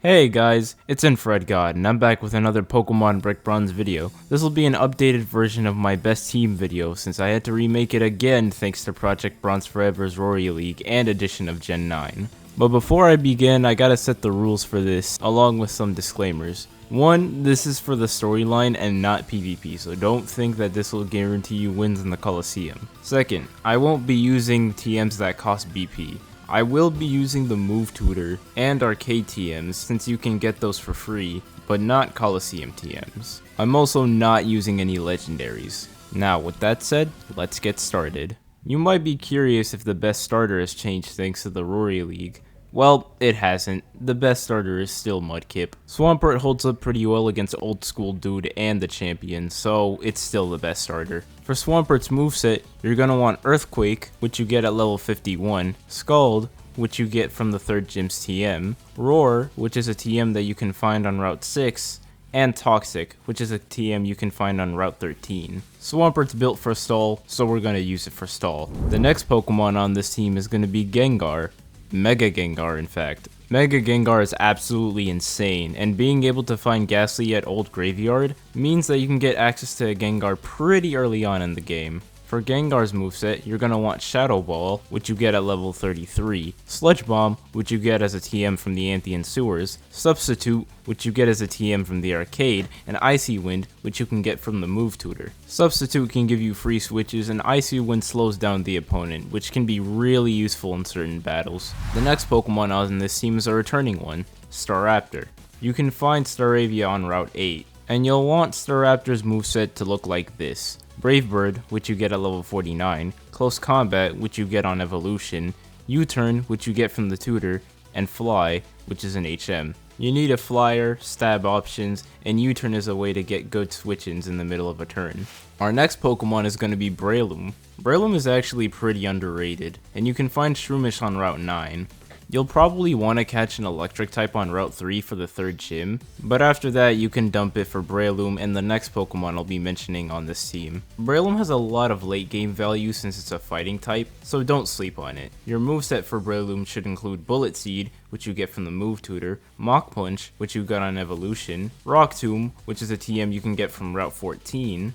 Hey guys, it's InfraredGod, and I'm back with another Pokemon Brick Bronze video. This will be an updated version of my best team video, since I had to remake it again thanks to Project Bronze Forever's Roria League and edition of Gen 9. But before I begin, I gotta set the rules for this, along with some disclaimers. 1. This is for the storyline and not PvP, so don't think that this will guarantee you wins in the Coliseum. 2nd, I won't be using TMs that cost BP. I will be using the Move Tutor and Arcade TMs since you can get those for free, but not Coliseum TMs. I'm also not using any legendaries. Now with that said, let's get started. You might be curious if the best starter has changed thanks to the Roria League. Well, it hasn't. The best starter is still Mudkip. Swampert holds up pretty well against Old School Dude and the champion, so it's still the best starter. For Swampert's moveset, you're gonna want Earthquake, which you get at level 51, Scald, which you get from the 3rd gym's TM, Roar, which is a TM that you can find on Route 6, and Toxic, which is a TM you can find on Route 13. Swampert's built for Stall, so we're gonna use it for Stall. The next Pokemon on this team is gonna be Gengar. Mega Gengar, in fact. Mega Gengar is absolutely insane, and being able to find Ghastly at Old Graveyard means that you can get access to a Gengar pretty early on in the game. For Gengar's moveset, you're gonna want Shadow Ball, which you get at level 33, Sludge Bomb, which you get as a TM from the Anthean Sewers, Substitute, which you get as a TM from the arcade, and Icy Wind, which you can get from the Move Tutor. Substitute can give you free switches, and Icy Wind slows down the opponent, which can be really useful in certain battles. The next Pokemon on this team is a returning one, Staraptor. You can find Staravia on Route 8, and you'll want Staraptor's moveset to look like this. Brave Bird, which you get at level 49, Close Combat, which you get on Evolution, U-Turn, which you get from the Tutor, and Fly, which is an HM. You need a Flyer, Stab options, and U-Turn is a way to get good switch-ins in the middle of a turn. Our next Pokemon is going to be Braylum. Braylum is actually pretty underrated, and you can find Shroomish on Route 9. You'll probably want to catch an electric type on Route 3 for the 3rd gym, but after that you can dump it for Braylum and the next Pokemon I'll be mentioning on this team. Braylum has a lot of late game value since it's a fighting type, so don't sleep on it. Your moveset for Braylum should include Bullet Seed, which you get from the Move Tutor, Mach Punch, which you got on Evolution, Rock Tomb, which is a TM you can get from Route 14,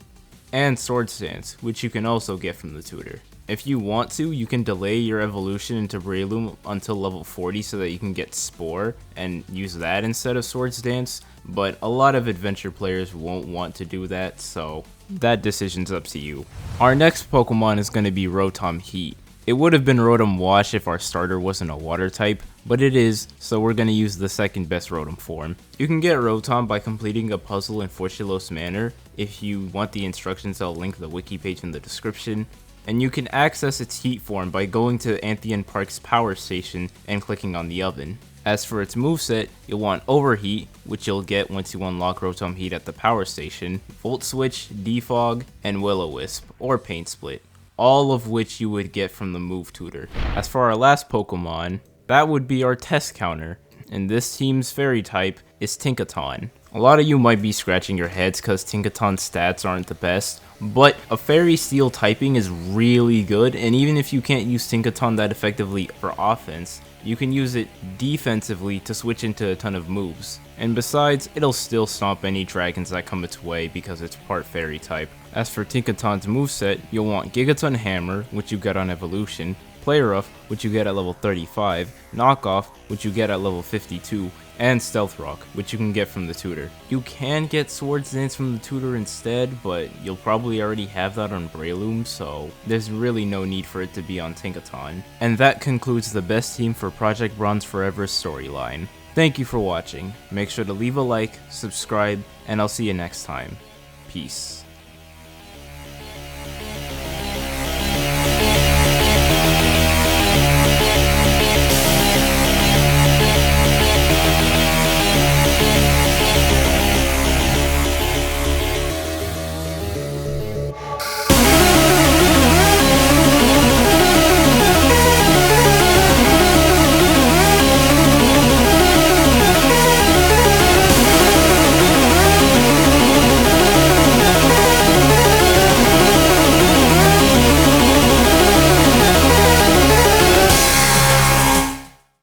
and Sword Stance, which you can also get from the Tutor. If you want to, you can delay your evolution into Braylum until level 40 so that you can get Spore and use that instead of Swords Dance, but a lot of adventure players won't want to do that, so that decision's up to you. Our next Pokemon is going to be Rotom Heat. It would have been Rotom Wash if our starter wasn't a water type, but it is, so we're going to use the second best Rotom form. You can get Rotom by completing a puzzle in Fortulos Manor. If you want the instructions, I'll link the wiki page in the description. And you can access its heat form by going to Anthean Park's power station and clicking on the oven. As for its moveset, you'll want Overheat, which you'll get once you unlock Rotom Heat at the power station, Volt Switch, Defog, and Will-O-Wisp, or Paint Split, all of which you would get from the Move Tutor. As for our last Pokemon, that would be our test counter, and this team's fairy type is Tinkaton. A lot of you might be scratching your heads because Tinkaton's stats aren't the best, but a Fairy Steel typing is really good, and even if you can't use Tinkaton that effectively for offense, you can use it defensively to switch into a ton of moves. And besides, it'll still stomp any dragons that come its way because it's part Fairy type. As for Tinkaton's moveset, you'll want Gigaton Hammer, which you get on Evolution, Play Rough, which you get at level 35, Knockoff, which you get at level 52, and Stealth Rock, which you can get from the Tutor. You can get Swords Dance from the Tutor instead, but you'll probably already have that on Braylum, so there's really no need for it to be on Tinkaton. And that concludes the best team for Project Bronze Forever's storyline. Thank you for watching. Make sure to leave a like, subscribe, and I'll see you next time. Peace.